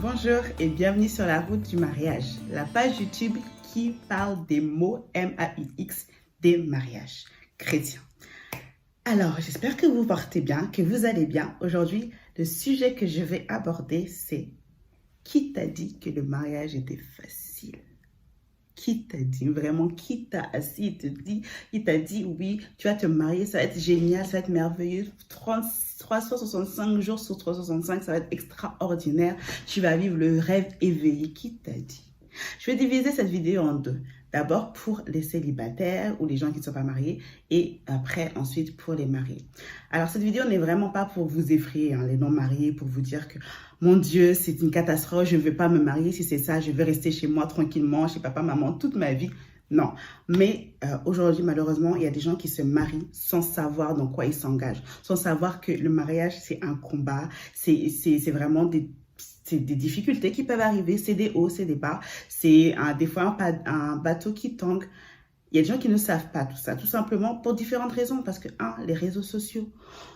Bonjour et bienvenue sur la route du mariage, la page YouTube qui parle des mots M-A-U-X des mariages chrétiens. Alors, j'espère que vous portez bien, que vous allez bien. Aujourd'hui, le sujet que je vais aborder, c'est qui t'a dit que le mariage était facile? Qui t'a dit vraiment, qui t'a assis, il t'a dit oui, tu vas te marier, ça va être génial, ça va être merveilleux, 365 jours sur 365, ça va être extraordinaire, tu vas vivre le rêve éveillé. Qui t'a dit? Je vais diviser cette vidéo en deux. D'abord pour les célibataires ou les gens qui ne sont pas mariés et après, ensuite, pour les mariés. Alors, cette vidéo n'est vraiment pas pour vous effrayer, hein, les non-mariés, pour vous dire que, mon Dieu, c'est une catastrophe, je ne veux pas me marier. Si c'est ça, je vais rester chez moi tranquillement, chez papa, maman, toute ma vie. Non, mais aujourd'hui, malheureusement, il y a des gens qui se marient sans savoir dans quoi ils s'engagent, sans savoir que le mariage, c'est un combat, c'est vraiment des difficultés qui peuvent arriver, c'est des hauts, c'est des bas, c'est des fois un bateau qui tangue. Il y a des gens qui ne savent pas tout ça, tout simplement pour différentes raisons. Parce que, les réseaux sociaux,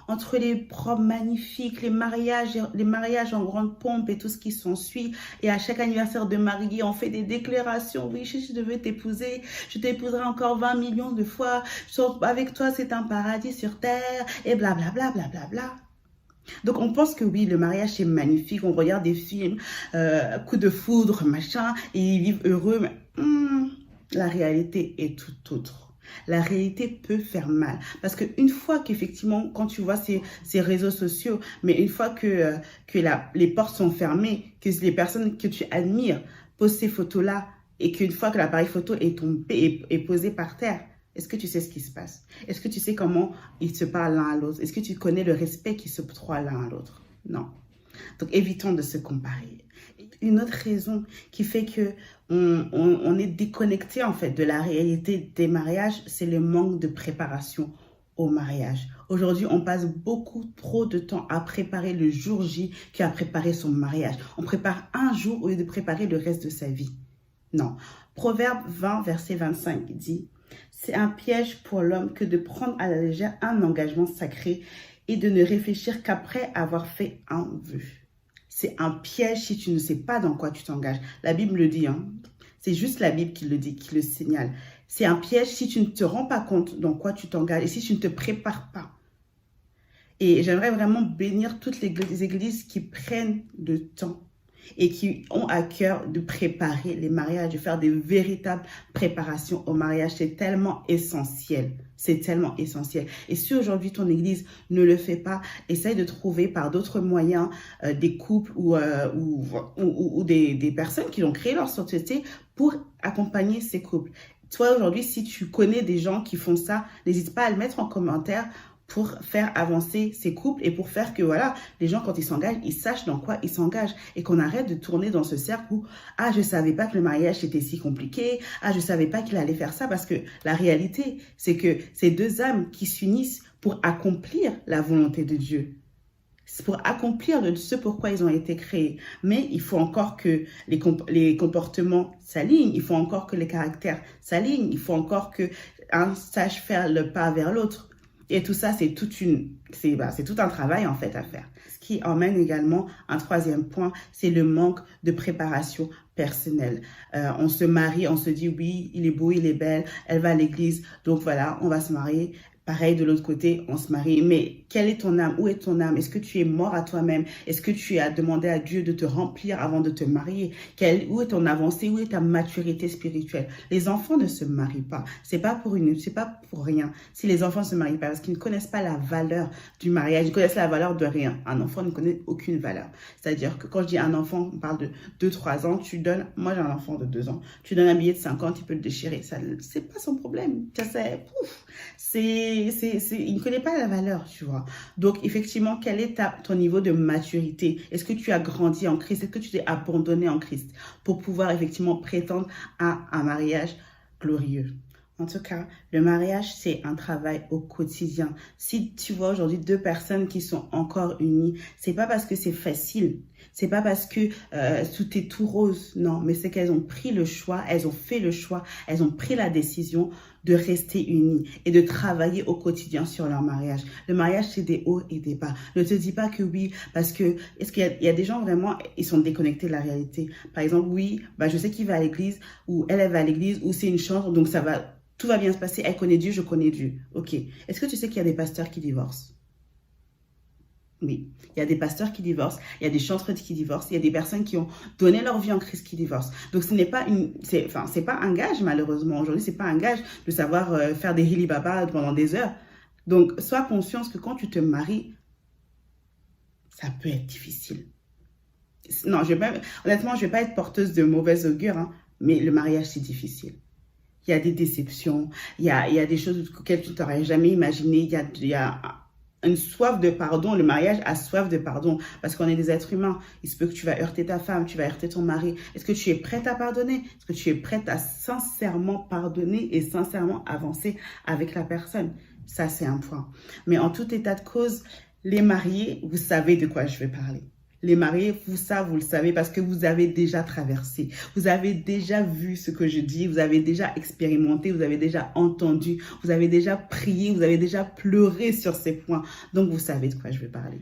entre les robes magnifiques, les mariages en grande pompe et tout ce qui s'ensuit, et à chaque anniversaire de mariée, on fait des déclarations. Oui, je devais t'épouser, je t'épouserai encore 20 millions de fois, avec toi c'est un paradis sur terre, et blablabla, blablabla. Donc, on pense que oui, le mariage, c'est magnifique. On regarde des films, coup de foudre, machin, et ils vivent heureux. Mais la réalité est tout autre. La réalité peut faire mal. Parce qu'une fois qu'effectivement, quand tu vois ces réseaux sociaux, mais une fois que les portes sont fermées, que les personnes que tu admires posent ces photos-là, et qu'une fois que l'appareil photo est posé par terre, est-ce que tu sais ce qui se passe? Est-ce que tu sais comment ils se parlent l'un à l'autre? Est-ce que tu connais le respect qui s'octroie l'un à l'autre? Non. Donc, évitons de se comparer. Une autre raison qui fait que on est déconnecté en fait de la réalité des mariages, c'est le manque de préparation au mariage. Aujourd'hui, on passe beaucoup trop de temps à préparer le jour J qu'à préparer son mariage. On prépare un jour au lieu de préparer le reste de sa vie. Non. Proverbe 20, verset 25 dit: c'est un piège pour l'homme que de prendre à la légère un engagement sacré et de ne réfléchir qu'après avoir fait un vœu. C'est un piège si tu ne sais pas dans quoi tu t'engages. La Bible le dit, hein. C'est juste la Bible qui le dit, qui le signale. C'est un piège si tu ne te rends pas compte dans quoi tu t'engages et si tu ne te prépares pas. Et j'aimerais vraiment bénir toutes les églises qui prennent le temps et qui ont à cœur de préparer les mariages, de faire des véritables préparations au mariage. C'est tellement essentiel. C'est tellement essentiel. Et si aujourd'hui ton église ne le fait pas, essaye de trouver par d'autres moyens des couples ou des personnes qui ont créé leur société pour accompagner ces couples. Toi, aujourd'hui, si tu connais des gens qui font ça, n'hésite pas à le mettre en commentaire pour faire avancer ces couples et pour faire que voilà, les gens quand ils s'engagent, ils sachent dans quoi ils s'engagent et qu'on arrête de tourner dans ce cercle où je savais pas que le mariage était si compliqué, je savais pas qu'il allait faire ça, parce que la réalité, c'est que c'est deux âmes qui s'unissent pour accomplir la volonté de Dieu. C'est pour accomplir ce pourquoi ils ont été créés. Mais il faut encore que les comportements s'alignent, il faut encore que les caractères s'alignent, il faut encore qu'un sache faire le pas vers l'autre. Et tout ça, c'est tout un travail en fait à faire. Ce qui emmène également un troisième point, c'est le manque de préparation personnelle. On se marie, on se dit oui, il est beau, il est belle, elle va à l'église, donc voilà, on va se marier. Pareil, de l'autre côté, on se marie. Mais quelle est ton âme? Où est ton âme? Est-ce que tu es mort à toi-même? Est-ce que tu as demandé à Dieu de te remplir avant de te marier? Où est ton avancée? Où est ta maturité spirituelle? Les enfants ne se marient pas. C'est pas pour rien. Si les enfants ne se marient pas, parce qu'ils ne connaissent pas la valeur du mariage, ils connaissent la valeur de rien. Un enfant ne connaît aucune valeur. C'est-à-dire que quand je dis un enfant, on parle de 2-3 ans, moi j'ai un enfant de 2 ans, tu donnes un billet de 50, il peut le déchirer. Ça, c'est pas son problème. Il ne connaît pas la valeur, tu vois. Donc, effectivement, quel est ton niveau de maturité? Est-ce que tu as grandi en Christ? Est-ce que tu t'es abandonné en Christ pour pouvoir effectivement prétendre à un mariage glorieux? En tout cas, le mariage, c'est un travail au quotidien. Si tu vois aujourd'hui deux personnes qui sont encore unies, c'est pas parce que c'est facile, C'est pas parce que tout est tout rose, non, mais c'est qu'elles ont pris le choix, elles ont fait le choix, elles ont pris la décision de rester unies et de travailler au quotidien sur leur mariage. Le mariage, c'est des hauts et des bas. Ne te dis pas que oui, parce que est-ce qu'il y a des gens vraiment, ils sont déconnectés de la réalité. Par exemple, oui, bah, je sais qu'il va à l'église, ou elle va à l'église, ou c'est une chance, donc tout va bien se passer. Elle connaît Dieu, je connais Dieu. Ok. Est-ce que tu sais qu'il y a des pasteurs qui divorcent? Oui, il y a des pasteurs qui divorcent, il y a des chantres qui divorcent, il y a des personnes qui ont donné leur vie en Christ qui divorcent. Donc ce n'est pas c'est pas un gage malheureusement. Aujourd'hui, c'est pas un gage de savoir faire des hili baba pendant des heures. Donc sois conscience que quand tu te maries, ça peut être difficile. Non, honnêtement, je vais pas être porteuse de mauvaise augure, hein, mais le mariage c'est difficile. Il y a des déceptions, il y a des choses auxquelles tu t'aurais jamais imaginé, il y a une soif de pardon, le mariage a soif de pardon, parce qu'on est des êtres humains. Il se peut que tu vas heurter ta femme, tu vas heurter ton mari. Est-ce que tu es prête à pardonner? Est-ce que tu es prête à sincèrement pardonner et sincèrement avancer avec la personne? Ça, c'est un point. Mais en tout état de cause, les mariés, vous savez de quoi je vais parler. Les mariés, vous le savez parce que vous avez déjà traversé. Vous avez déjà vu ce que je dis, vous avez déjà expérimenté, vous avez déjà entendu, vous avez déjà prié, vous avez déjà pleuré sur ces points. Donc, vous savez de quoi je vais parler.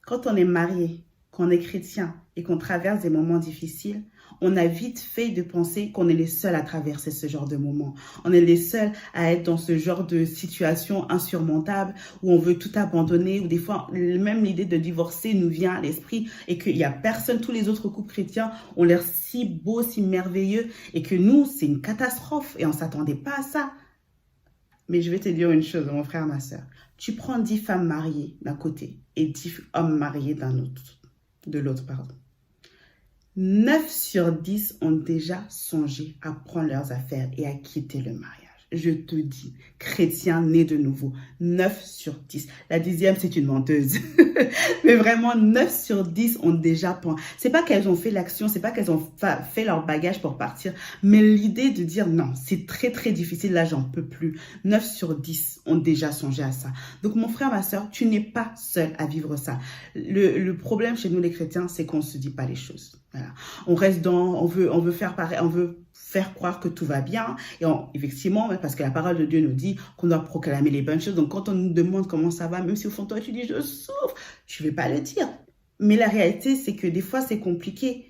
Quand on est marié, qu'on est chrétien et qu'on traverse des moments difficiles, on a vite fait de penser qu'on est les seuls à traverser ce genre de moments. On est les seuls à être dans ce genre de situation insurmontable où on veut tout abandonner, où des fois, même l'idée de divorcer nous vient à l'esprit et qu'il n'y a personne, tous les autres couples chrétiens ont l'air si beaux, si merveilleux et que nous, c'est une catastrophe et on ne s'attendait pas à ça. Mais je vais te dire une chose, mon frère, ma soeur. Tu prends 10 femmes mariées d'un côté et 10 hommes mariés de l'autre, pardon. 9 sur 10 ont déjà songé à prendre leurs affaires et à quitter le mariage. Je te dis, chrétien né de nouveau, 9 sur 10. La 10e, c'est une menteuse. Mais vraiment, 9 sur 10 ont déjà pensé. C'est pas qu'elles ont fait l'action, c'est pas qu'elles ont fait leur bagage pour partir, mais l'idée de dire non, c'est très très difficile, là j'en peux plus. 9 sur 10 ont déjà songé à ça. Donc mon frère, ma soeur, tu n'es pas seul à vivre ça. Le problème chez nous les chrétiens, c'est qu'on ne se dit pas les choses. Voilà. On reste on veut faire pareil, on veut faire croire que tout va bien. Et effectivement, parce que la parole de Dieu nous dit qu'on doit proclamer les bonnes choses. Donc, quand on nous demande comment ça va, même si au fond de toi, tu dis « je souffre », tu ne veux pas le dire. Mais la réalité, c'est que des fois, c'est compliqué.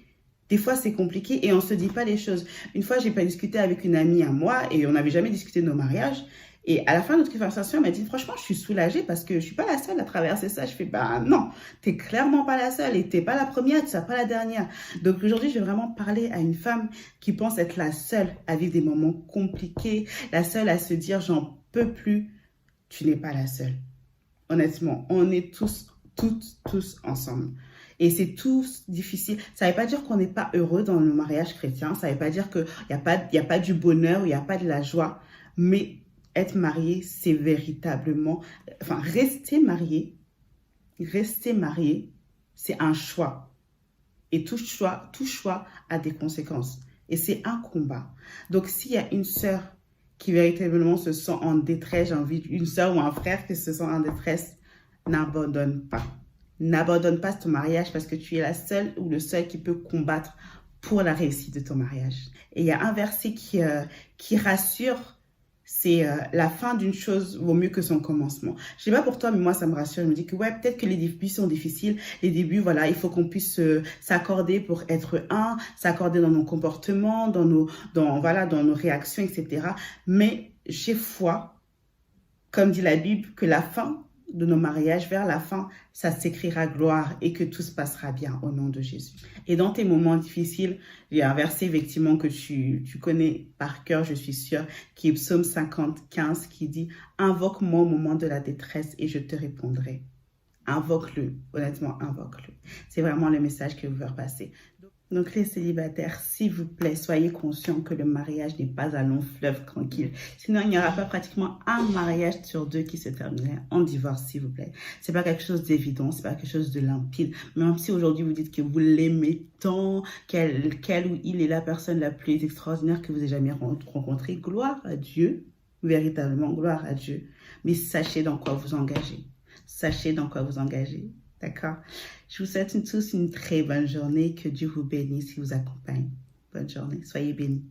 Des fois, c'est compliqué et on ne se dit pas les choses. Une fois, j'ai pas discuté avec une amie à moi et on n'avait jamais discuté de nos mariages. Et à la fin de notre conversation, elle m'a dit, franchement, je suis soulagée parce que je suis pas la seule à traverser ça. Je fais, bah non, t'es clairement pas la seule et t'es pas la première, tu seras pas la dernière. Donc aujourd'hui, je vais vraiment parler à une femme qui pense être la seule à vivre des moments compliqués, la seule à se dire, j'en peux plus. Tu n'es pas la seule. Honnêtement, on est tous ensemble. Et c'est tous difficile. Ça ne veut pas dire qu'on n'est pas heureux dans le mariage chrétien. Ça ne veut pas dire qu'il n'y a pas du bonheur, il n'y a pas de la joie. Mais être marié, c'est véritablement... Enfin, rester marié, c'est un choix. Et tout choix a des conséquences. Et c'est un combat. Donc, s'il y a une sœur qui véritablement se sent en détresse, j'ai envie d'une sœur ou un frère qui se sent en détresse, n'abandonne pas. N'abandonne pas ton mariage parce que tu es la seule ou le seul qui peut combattre pour la réussite de ton mariage. Et il y a un verset qui rassure, c'est la fin d'une chose vaut mieux que son commencement. Je sais pas pour toi, mais moi, ça me rassure. Je me dis que ouais, peut-être que les débuts sont difficiles. Les débuts, voilà, il faut qu'on puisse s'accorder pour être un, s'accorder dans nos comportements, dans nos réactions, etc. Mais j'ai foi, comme dit la Bible, que la fin de nos mariages, vers la fin, ça s'écrira gloire et que tout se passera bien au nom de Jésus. Et dans tes moments difficiles, il y a un verset effectivement que tu connais par cœur, je suis sûre, qui est Psaume 50:15 qui dit « Invoque-moi au moment de la détresse et je te répondrai. » Invoque-le, honnêtement, invoque-le. C'est vraiment le message que je veux faire passer. Donc les célibataires, s'il vous plaît, soyez conscients que le mariage n'est pas un long fleuve tranquille. Sinon, il n'y aura pas pratiquement un mariage sur 2 qui se terminerait en divorce, s'il vous plaît. C'est pas quelque chose d'évident, c'est pas quelque chose de limpide. Même si aujourd'hui vous dites que vous l'aimez tant, qu'elle ou il est la personne la plus extraordinaire que vous ayez jamais rencontrée, gloire à Dieu, véritablement gloire à Dieu. Mais sachez dans quoi vous engagez. Sachez dans quoi vous engagez. D'accord? Je vous souhaite tous une très bonne journée. Que Dieu vous bénisse et vous accompagne. Bonne journée. Soyez bénis.